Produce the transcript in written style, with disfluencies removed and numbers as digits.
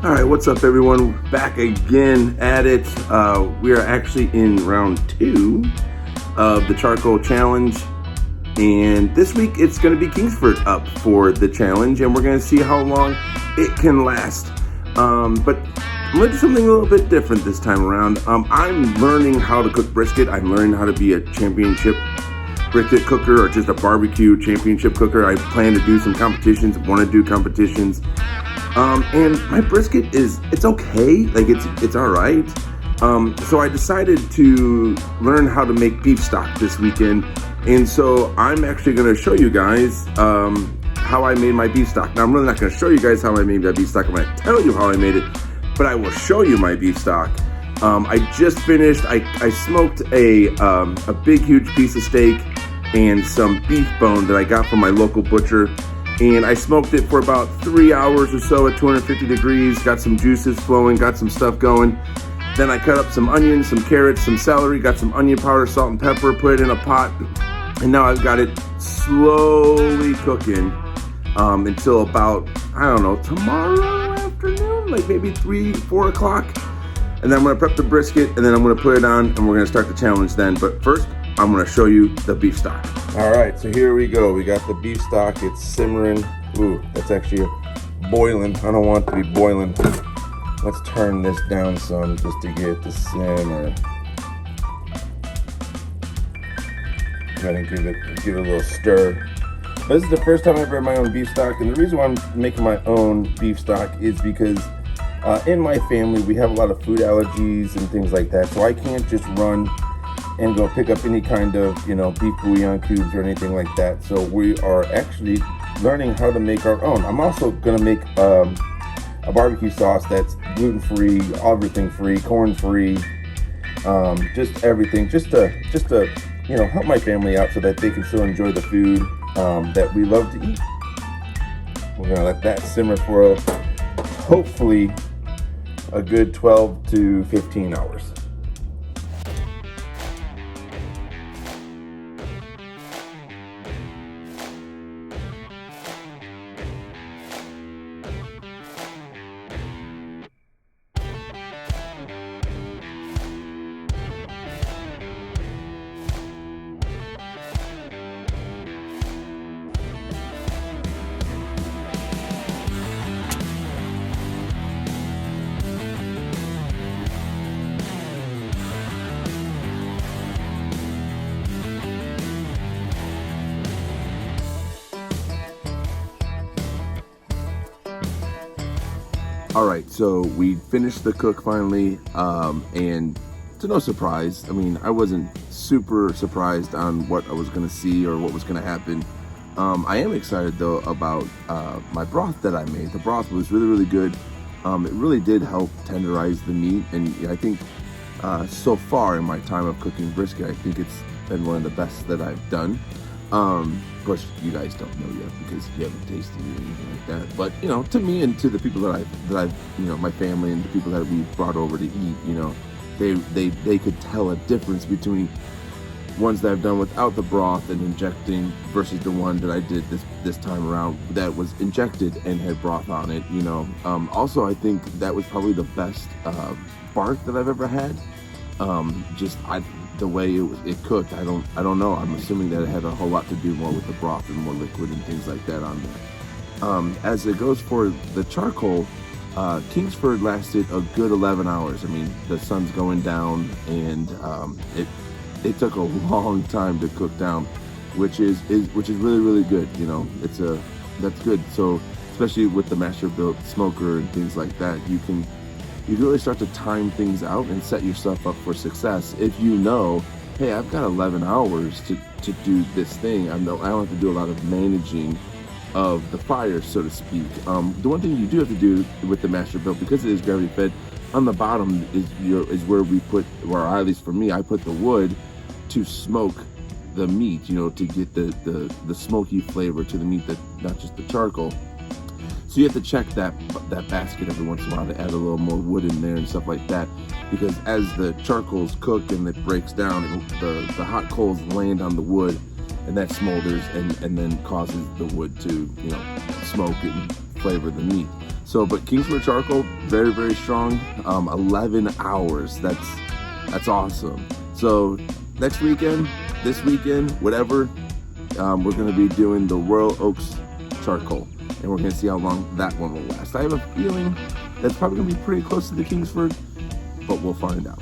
All right, what's up, everyone? Back again at it. We are actually in round 2 of the charcoal challenge, and this week it's going to be Kingsford up for the challenge, and we're going to see how long it can last. But I'm going to do something a little bit different this time around. I'm learning how to cook brisket. I'm learning how to be a championship brisket cooker, or just a barbecue championship cooker. I plan to do some competitions, want to do competitions. And my brisket it's okay, like it's all right. So I decided to learn how to make beef stock this weekend. And so I'm actually going to show you guys how I made my beef stock. Now, I'm really not going to show you guys how I made that beef stock. I'm going to tell you how I made it, but I will show you my beef stock. I just finished, I smoked a big, huge piece of steak and some beef bone that I got from my local butcher. And I smoked it for about 3 hours or so at 250 degrees, got some juices flowing, got some stuff going. Then I cut up some onions, some carrots, some celery, got some onion powder, salt and pepper, put it in a pot. And now I've got it slowly cooking until about, I don't know, tomorrow afternoon, like maybe 3, 4 o'clock. And then I'm gonna prep the brisket, and then I'm gonna put it on, and we're gonna start the challenge then. But first, I'm gonna show you the beef stock. All right, so here we go. We got the beef stock, it's simmering. Ooh, that's actually boiling. I don't want it to be boiling. Let's turn this down some just to get it to simmer. Go ahead and give it a little stir. This is the first time I've ever had my own beef stock, and the reason why I'm making my own beef stock is because in my family, we have a lot of food allergies and things like that, so I can't just run and go pick up any kind of, beef bouillon cubes or anything like that. So we are actually learning how to make our own. I'm also gonna make a barbecue sauce that's gluten-free, everything-free, corn-free, just everything, just to help my family out so that they can still enjoy the food that we love to eat. We're gonna let that simmer for hopefully a good 12 to 15 hours. All right, so we finished the cook finally, and to no surprise, I mean, I wasn't super surprised on what I was gonna see or what was gonna happen. I am excited though about my broth that I made. The broth was really, really good. It really did help tenderize the meat, and I think so far in my time of cooking brisket, I think it's been one of the best that I've done. Of course, you guys don't know yet because you haven't tasted it or anything like that. But to me and to the people that I've my family and the people that we've brought over to eat, they could tell a difference between ones that I've done without the broth and injecting versus the one that I did this time around that was injected and had broth on it. Also, I think that was probably the best bark that I've ever had. The way it cooked, I don't know. I'm assuming that it had a whole lot to do more with the broth and more liquid and things like that on there. As it goes for the charcoal, Kingsford lasted a good 11 hours. I mean, the sun's going down, and it took a long time to cook down, which is really, really good. That's good. So especially with the master built smoker and things like that, you can really start to time things out and set yourself up for success. If you know, hey, I've got 11 hours to do this thing. I don't have to do a lot of managing of the fire, so to speak. The one thing you do have to do with the master built, because it is gravity fed, on the bottom is where we put, or at least for me, I put the wood to smoke the meat, to get the smoky flavor to the meat, that not just the charcoal. So you have to check that basket every once in a while to add a little more wood in there and stuff like that, because as the charcoals cook and it breaks down, the hot coals land on the wood, and that smolders and then causes the wood to smoke and flavor the meat. So, but Kingsford charcoal, very, very strong. 11 hours. That's awesome. So next weekend, this weekend, whatever, we're going to be doing the Royal Oaks charcoal, and we're going to see how long that one will last. I have a feeling that's probably going to be pretty close to the Kingsford, but we'll find out.